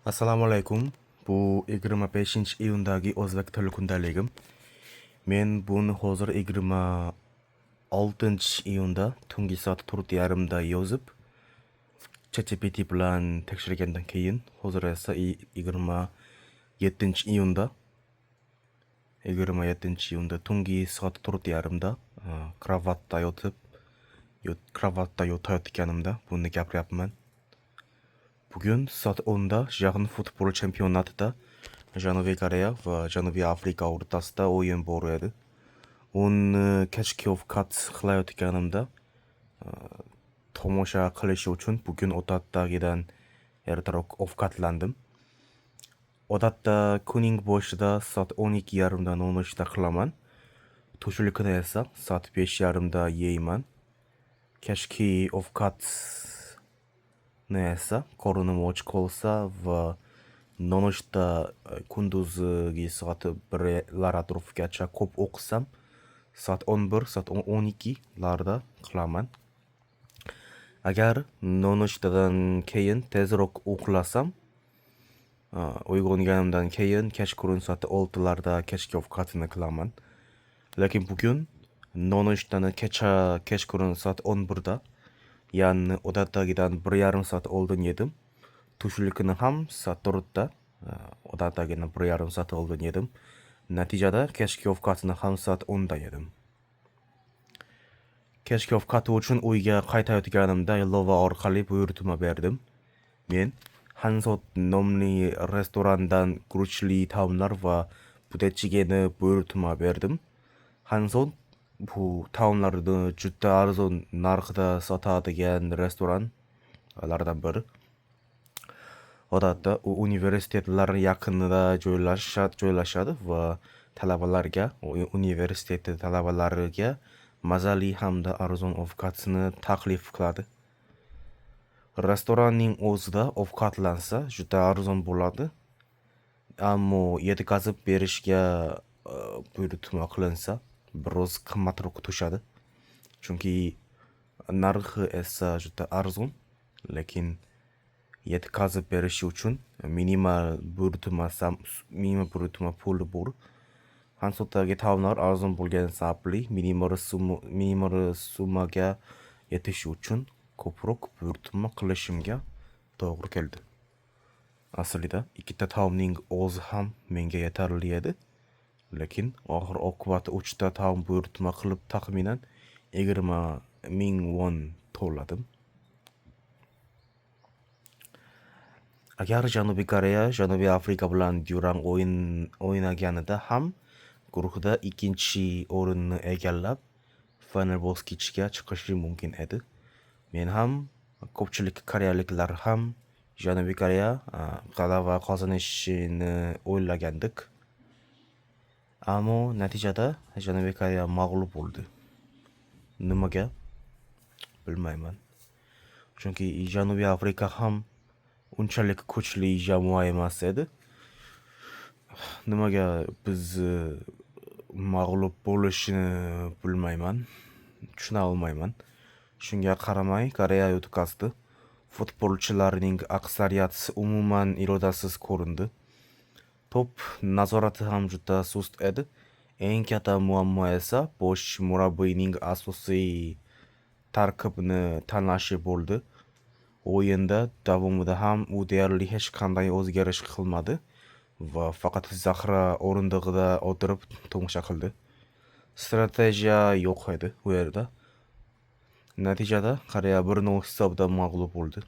Assalomu alaykum. Bu 25-iyundagi O'zbek tili kundaligim. Men buni hozir 26-iyunda tungi soat 4:30da yozib, ChatGPT bilan tekshirgandan keyin hozir esa 27-iyunda tungi soat 4:30da kravatda yotayotganimda buni gapiryapman. Bugun soat 10da Jahon futbol chempionatida Janubiy Koreya va Janubiy Afrika o'rtasida o'yin bor edi. Uni kechki ovqat qilayotganimda tomosha qilish uchun bugun odatdagidan ertaroq ovqatlandim. Odatda kuning boshida soat 12:30da nonushta qilaman. Tushlikni esa soat 5:30da yeyman. Kechki ovqatni esa qornim och qolsa va nonushta kunduzgi soat 1lar atrofgacha ko'p o'qisam, soat 11, soat 12larda qilaman. Agar nonushtadan keyin tezroq uxlasam, uyg'onganimdan keyin kechqurun soat 6larda kechki ovqatni qilaman. Lekin bugun nonushtani kechqurun soat 11da, ya'ni odatdagidan 1,5 soat oldin yedim. Tushlikni ham soat 4da, odatdagidan 1,5 soat oldin yedim. Natijada kechki ovqatni ham soat 10da yedim. Kechki ovqat uchun uyga qaytayotganimda ilova orqali buyurtma berdim. Men Hansot nomli restorandan guruchli taomlar va pudechigeni buyurtma berdim. Hansot bu taomlarni juda arzon narxda sotadigan restoranlardan biri. Odatda u universitetlar yaqinida joylashadi va universitet talabalariga mazali hamda arzon ovqatni taklif qiladi. Restoranning o'zida ovqatlansa juda arzon bo'ladi. Ammo yetkazib berishga buyurtma qilinsa biroz qimmatroq tushadi. Chunki narxi esa juda arzon, lekin yetkazib berish uchun minimal buyurtma puli bor. Hansotdagi taomlar arzon bo'lgani sababli minimal summaga yetish uchun ko'proq buyurtma qilishimga to'g'ri keldi. Aslida ikkita taomning o'zi ham menga yetarli edi, lekin oxir oqibat 3ta taom buyurtma qilib taxminan 20,000 won to'ladim. Agar Janubiy Koreya Janubiy Afrika bilan durang o'ynaganida ham guruhda ikkinchi o'rinni egallab final bosqichga chiqishi mumkin edi. Men ham, ko'pchilik koreyaliklar ham Janubiy Koreya g'alaba qozonishini o'ylagandik. Ammo natijada Janubiy Koreya mag'lub bo'ldi. Nimaga? Bilmayman. Chunki Janubiy Afrika ham unchalik kuchli jamoa emas edi. Nimaga biz mag'lub bo'lishini bilmayman, tushuna olmayman. Shunga qaramay Koreya yutqazdi. Futbolchilarning aksariyati umuman irodasiz ko'rindi. Top nazorati ham juda sust edi. Eng katta muammo esa bosh murabbiyning asosiy tarkibni tanlashi bo'ldi. O'yinda davomida ham u deyarli hech qanday o'zgarish qilmadi va faqat Zahra o'rindig'ida o'tirib tomosha qildi. Strategiya yo'q edi u yerda. Natijada Koreya 1-0 hisobda mag'lub bo'ldi.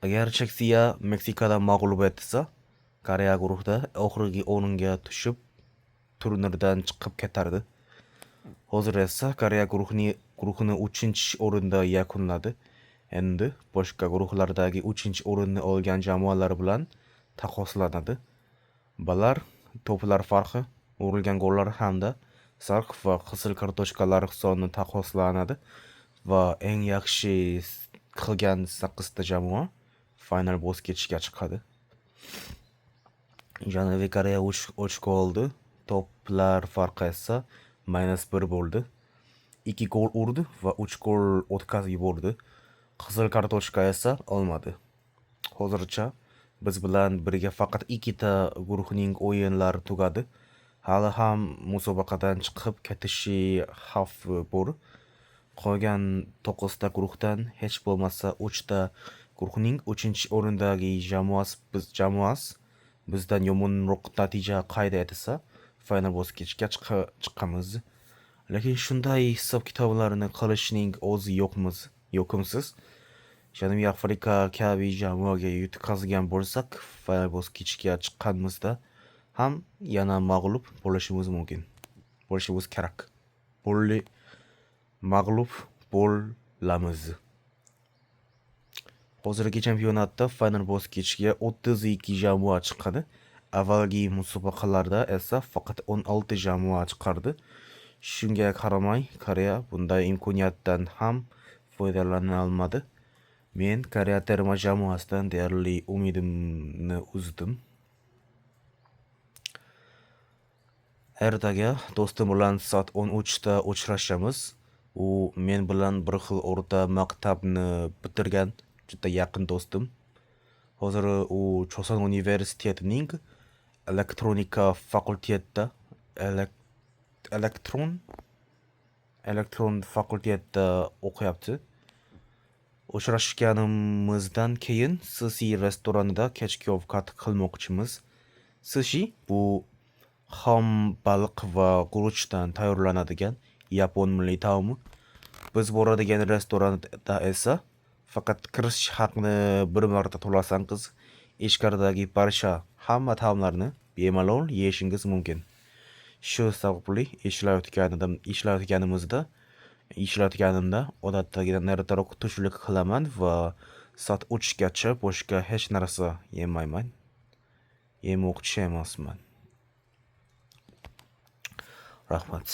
Agar Chexiya Meksikada mag'lub etsa, Koreya guruhda oxirgi o'ringa tushib, turnirdan chiqib ketardi. Hozir esa Koreya guruhini 3-o'rinda yakunladi. Endi boshqa guruhlardagi 3-o'rinni olgan jamoalar bilan taqqoslanadi. Bular to'plar farqi, urilgan gollar hamda sariq va qizil kartochkalar soni taqqoslanadi va eng yaxshi qilgan 8ta jamoa final bosqichga chiqadi. Janubiy Koreya 3 ochko oldi. To'plar farqi esa -1 bo'ldi. 2 gol urdi va 3 gol o'tkazib yubordi. Qizil kartochka esa olmadi. Hozircha Biz bilan birga faqat ikkita guruhning o'yinlari tugadi. Hali ham musobaqadan chiqib ketishi xavfi bor. Qolgan 9 ta guruhdan hech bo'lmasa 3 ta guruhning 3-chi o'rindagi jamoasi bizdan yomonroq natija qayd etsa, final bosqichga chiqamiz. Lekin shunday hisob-kitoblarni qilishning o'zi yo'qmisiz? Janubiy Afrika kabi jamoaga yutqazgan bo'lsak, final bosqichga chiqqanimizda ham yana mag'lub bo'lishimiz mumkin. Bo'lishimiz kerak. Mag'lub bo'lamiz. Hozirgi chempionatda final bosqichga 32 jamoa chiqadi. Avvalgi musobaqalarda esa faqat 16 jamoa chiqardi. Shunga qaramay, Koreya bunday imkoniyatdan ham foydalana olmadi. Men Koreya terma jamoasidan deyarli umidimni uzdim. Ertaga do'stim bilan soat 13 da uchrashamiz. U men bilan bir xil o'rta maktabni bitirgan juda yaqin do'stim. Hozir u Choson universitetining elektronika fakultetida elektron fakultetida o'qiyapti. Uchrashganimizdan keyin sushi restoranida kechki ovqat qilmoqchimiz. Sushi bu xom baliq va guruchdan tayyorlanadigan yapon milliy taomi. Biz boradigan restoranda esa faqat kirish haqini bir marta to'lasangiz, ichkaridagi barcha hamma taomlarni bemalol yeyishingiz mumkin. Shu sababli ishlayotganimda odatdagidan ertaroq tushlik qilaman va soat 3 gacha boshqa hech narsa yemayman. Yemoqchi emasman. Rahmat.